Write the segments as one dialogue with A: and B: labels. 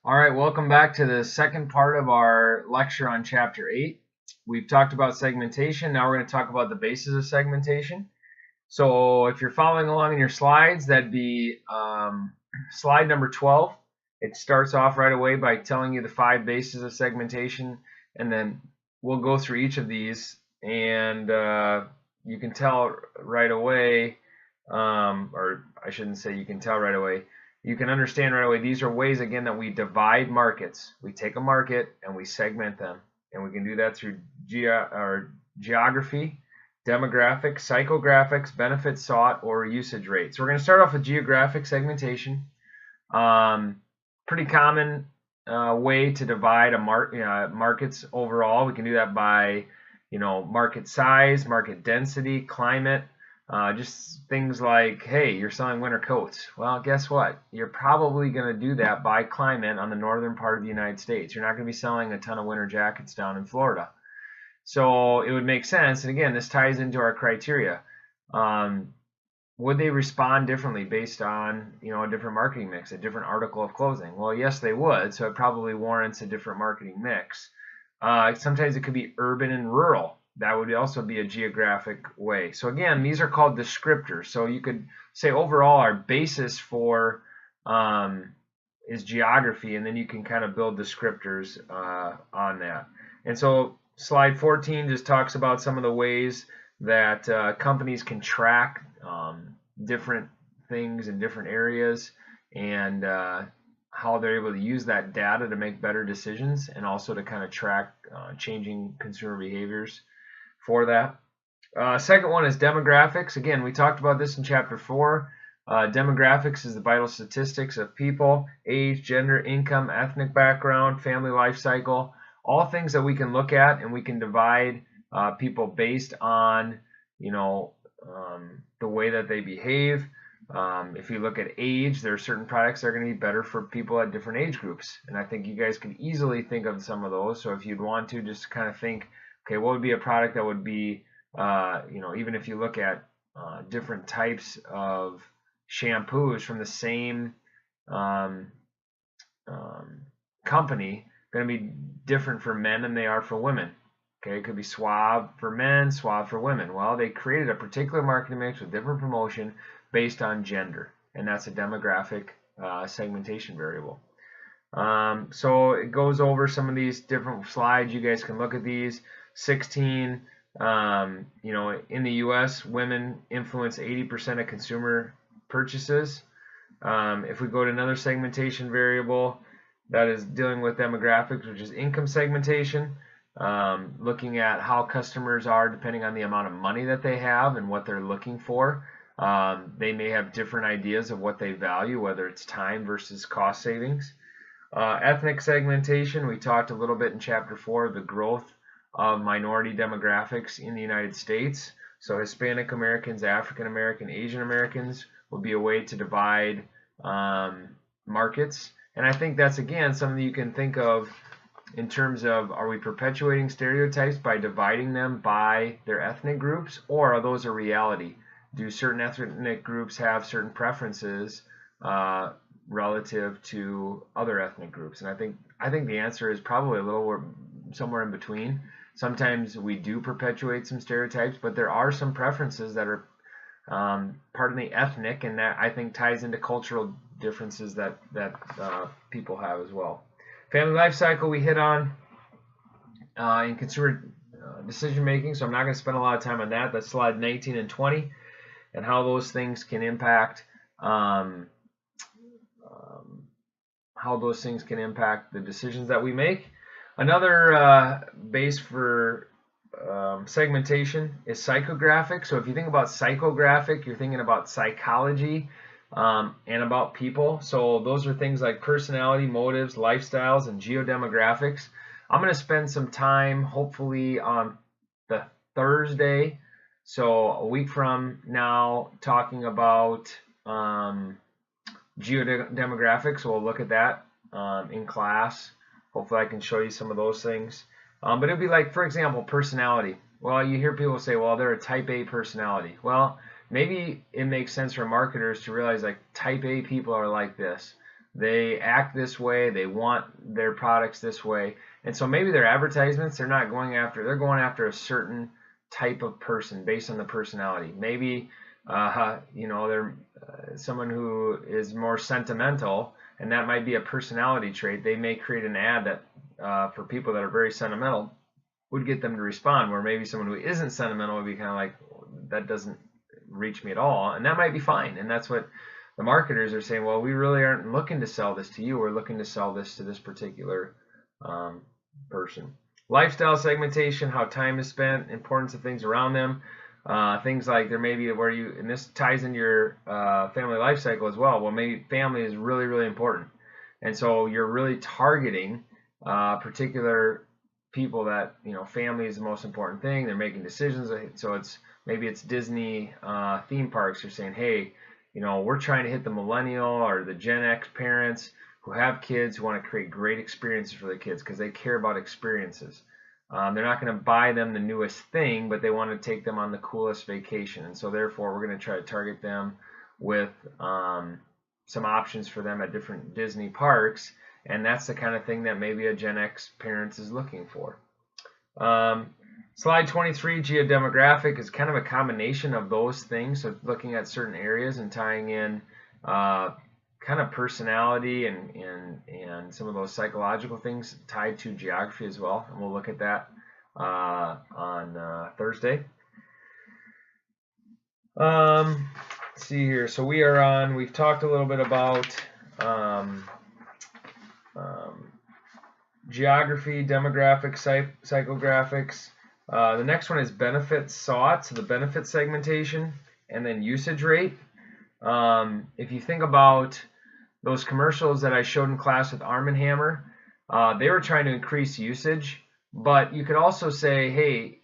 A: All right, welcome back to the second part of our lecture on Chapter 8. We've talked about segmentation. Now we're going to talk about the basis of segmentation. So if you're following along in your slides, that'd be slide number 12. It starts off right away by telling you the 5 bases of segmentation, and then we'll go through each of these, and you can tell right away, or I shouldn't say you can tell right away, you can understand right away, these are ways, again, that we divide markets. We take a market and we segment them. And we can do that through geography, demographics, psychographics, benefits sought, or usage rate. So we're going to start off with geographic segmentation. Pretty common way to divide markets overall. We can do that by, market size, market density, climate. Just things like, hey, you're selling winter coats. Well, guess what? You're probably going to do that by climate on the northern part of the United States. You're not going to be selling a ton of winter jackets down in Florida. So it would make sense. And again, this ties into our criteria. Would they respond differently based on, a different marketing mix, a different article of clothing? Well, yes, they would. So it probably warrants a different marketing mix. Sometimes it could be urban and rural. That would also be a geographic way. So again, these are called descriptors. So you could say overall our basis for is geography, and then you can kind of build descriptors on that. And so slide 14 just talks about some of the ways that companies can track different things in different areas, and how they're able to use that data to make better decisions, and also to kind of track changing consumer behaviors for that. Second one is demographics. Again, we talked about this in chapter 4. Demographics is the vital statistics of people, age, gender, income, ethnic background, family life cycle, all things that we can look at, and we can divide people based on, the way that they behave. If you look at age, there are certain products that are going to be better for people at different age groups. And I think you guys can easily think of some of those. So if you'd want to just kind of think, okay, what would be a product that would be, even if you look at different types of shampoos from the same company, going to be different for men than they are for women. Okay, it could be Suave for men, Suave for women. Well, they created a particular marketing mix with different promotion based on gender, and that's a demographic segmentation variable. So it goes over some of these different slides. You guys can look at these. 16, in the U.S., women influence 80% of consumer purchases. If we go to another segmentation variable that is dealing with demographics, which is income segmentation, looking at how customers are depending on the amount of money that they have and what they're looking for. They may have different ideas of what they value, whether it's time versus cost savings. Ethnic segmentation, we talked a little bit in chapter 4 of the growth of minority demographics in the United States. So Hispanic Americans, African American, Asian Americans would be a way to divide markets. And I think that's, again, something you can think of in terms of, are we perpetuating stereotypes by dividing them by their ethnic groups, or are those a reality? Do certain ethnic groups have certain preferences relative to other ethnic groups? And I think the answer is probably a little somewhere in between. Sometimes we do perpetuate some stereotypes, but there are some preferences that are part of the ethnic, and that I think ties into cultural differences that people have as well. Family life cycle we hit on in consumer decision making, so I'm not going to spend a lot of time on that. That's slide 19 and 20, and how those things can impact the decisions that we make. Another base for segmentation is psychographic. So if you think about psychographic, you're thinking about psychology and about people. So those are things like personality, motives, lifestyles, and geodemographics. I'm going to spend some time, hopefully on the Thursday, so a week from now, talking about geodemographics. We'll look at that in class. Hopefully I can show you some of those things. But it'd be like, for example, personality. Well, you hear people say, well, they're a type A personality. Well, maybe it makes sense for marketers to realize like type A people are like this. they act this way, they want their products this way. And so maybe their advertisements, they're going after a certain type of person based on the personality. Maybe they're someone who is more sentimental, and that might be a personality trait. They may create an ad that for people that are very sentimental would get them to respond, where maybe someone who isn't sentimental would be kind of like, that doesn't reach me at all, and that might be fine. And that's what the marketers are saying. Well, we really aren't looking to sell this to you. We're looking to sell this to this particular person. Lifestyle segmentation, how time is spent, importance of things around them. Things like there may be where you, and this ties into your family life cycle as well. Well, maybe family is really, really important. And so you're really targeting particular people that, family is the most important thing. They're making decisions. So maybe it's Disney theme parks. You're saying, hey, we're trying to hit the millennial or the Gen X parents who have kids who want to create great experiences for their kids because they care about experiences. They're not going to buy them the newest thing, but they want to take them on the coolest vacation. And so therefore, we're going to try to target them with some options for them at different Disney parks. And that's the kind of thing that maybe a Gen X parent is looking for. Slide 23, geodemographic, is kind of a combination of those things. So looking at certain areas and tying in kind of personality and some of those psychological things tied to geography as well. And we'll look at that on Thursday. Let's see here. So we've talked a little bit about geography, demographics, psychographics. The next one is benefits sought, so the benefit segmentation, and then usage rate. If you think about those commercials that I showed in class with Arm & Hammer, they were trying to increase usage, but you could also say, hey,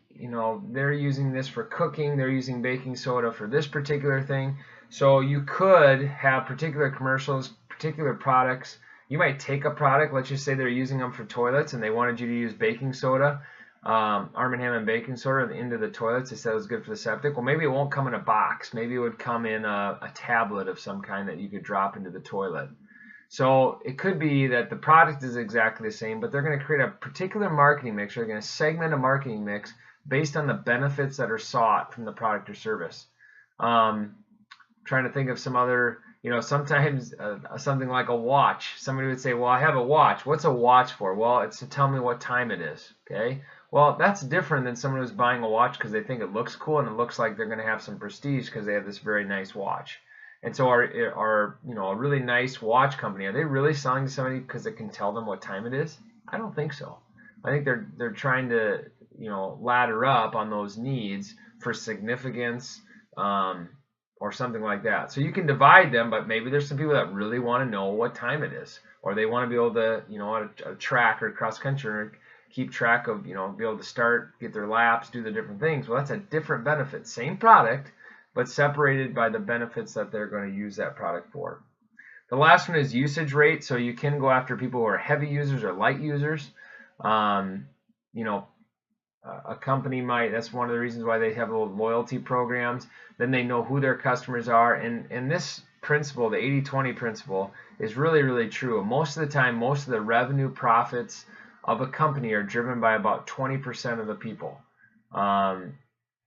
A: they're using this for cooking, they're using baking soda for this particular thing. So you could have particular commercials, particular products. You might take a product, let's just say they're using them for toilets and they wanted you to use baking soda, Arm & Hammer baking soda into the toilets. They said it was good for the septic. Well, maybe it won't come in a box. Maybe it would come in a tablet of some kind that you could drop into the toilet. So it could be that the product is exactly the same, but they're going to create a particular marketing mix. They're going to segment a marketing mix based on the benefits that are sought from the product or service. Trying to think of some other, sometimes something like a watch. Somebody would say, well, I have a watch. What's a watch for? Well, it's to tell me what time it is. Okay. Well, that's different than someone who's buying a watch because they think it looks cool and it looks like they're going to have some prestige because they have this very nice watch. And so a really nice watch company, are they really selling to somebody because it can tell them what time it is? I don't think so. I think they're trying to, ladder up on those needs for significance or something like that. So you can divide them, but maybe there's some people that really want to know what time it is, or they want to be able to, on a track or cross country, keep track of, be able to start, get their laps, do the different things. Well, that's a different benefit. Same product, but separated by the benefits that they're going to use that product for. The last one is usage rate. So you can go after people who are heavy users or light users. A company might, that's one of the reasons why they have little loyalty programs. Then they know who their customers are. And this principle, the 80-20 principle, is really, really true. Most of the time, most of the revenue profits of a company are driven by about 20% of the people.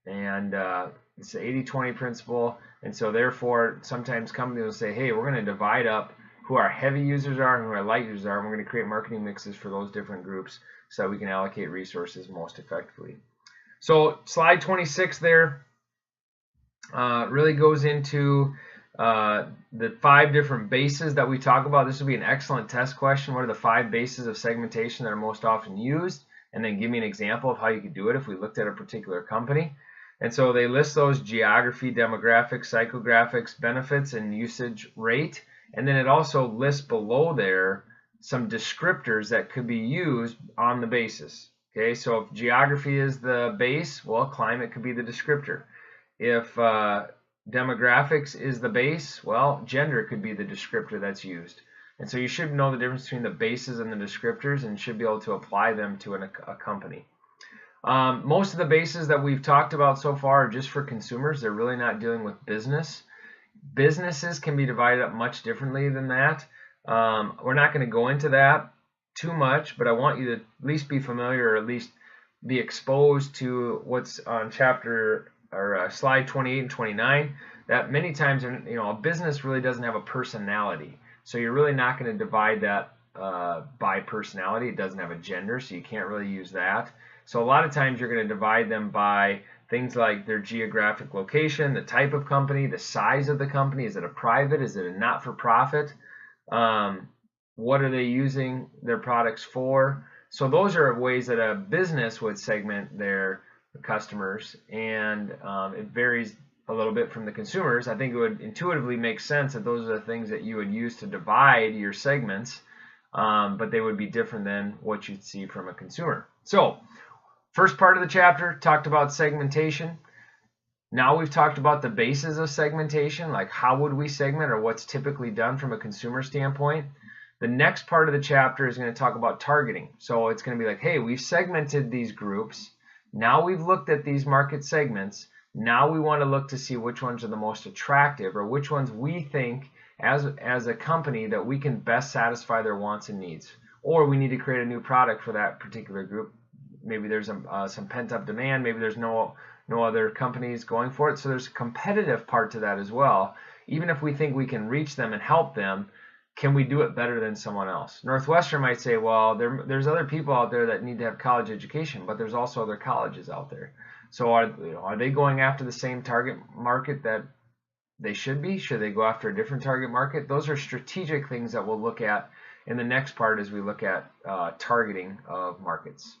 A: It's the 80-20 principle. And so therefore, sometimes companies will say, hey, we're going to divide up who our heavy users are and who our light users are, and we're going to create marketing mixes for those different groups so that we can allocate resources most effectively. So slide 26 there really goes into the 5 different bases that we talk about. This would be an excellent test question. What are the 5 bases of segmentation that are most often used? And then give me an example of how you could do it if we looked at a particular company. And so they list those: geography, demographics, psychographics, benefits, and usage rate. And then it also lists below there some descriptors that could be used on the basis. Okay, so if geography is the base, well, climate could be the descriptor. If demographics is the base, well, gender could be the descriptor that's used. And so you should know the difference between the bases and the descriptors and should be able to apply them to a company. Most of the bases that we've talked about so far are just for consumers. They're really not dealing with business. Businesses can be divided up much differently than that. We're not going to go into that too much, but I want you to at least be familiar, or at least be exposed to what's on chapter or slide 28 and 29. That many times, a business really doesn't have a personality, so you're really not going to divide that by personality. It doesn't have a gender, so you can't really use that. So a lot of times you're going to divide them by things like their geographic location, the type of company, the size of the company. Is it a private? Is it a not-for-profit? What are they using their products for? So those are ways that a business would segment their customers, and it varies a little bit from the consumers. I think it would intuitively make sense that those are the things that you would use to divide your segments, but they would be different than what you'd see from a consumer. So first part of the chapter talked about segmentation. Now we've talked about the basis of segmentation, like how would we segment, or what's typically done from a consumer standpoint. The next part of the chapter is going to talk about targeting. So it's going to be like, hey, we've segmented these groups. Now we've looked at these market segments. Now we want to look to see which ones are the most attractive, or which ones we think as a company that we can best satisfy their wants and needs. Or we need to create a new product for that particular group. Maybe there's some pent-up demand. Maybe there's no other companies going for it. So there's a competitive part to that as well. Even if we think we can reach them and help them, can we do it better than someone else? Northwestern might say, well, there's other people out there that need to have college education, but there's also other colleges out there. So are they going after the same target market that they should be? Should they go after a different target market? Those are strategic things that we'll look at in the next part as we look at targeting of markets.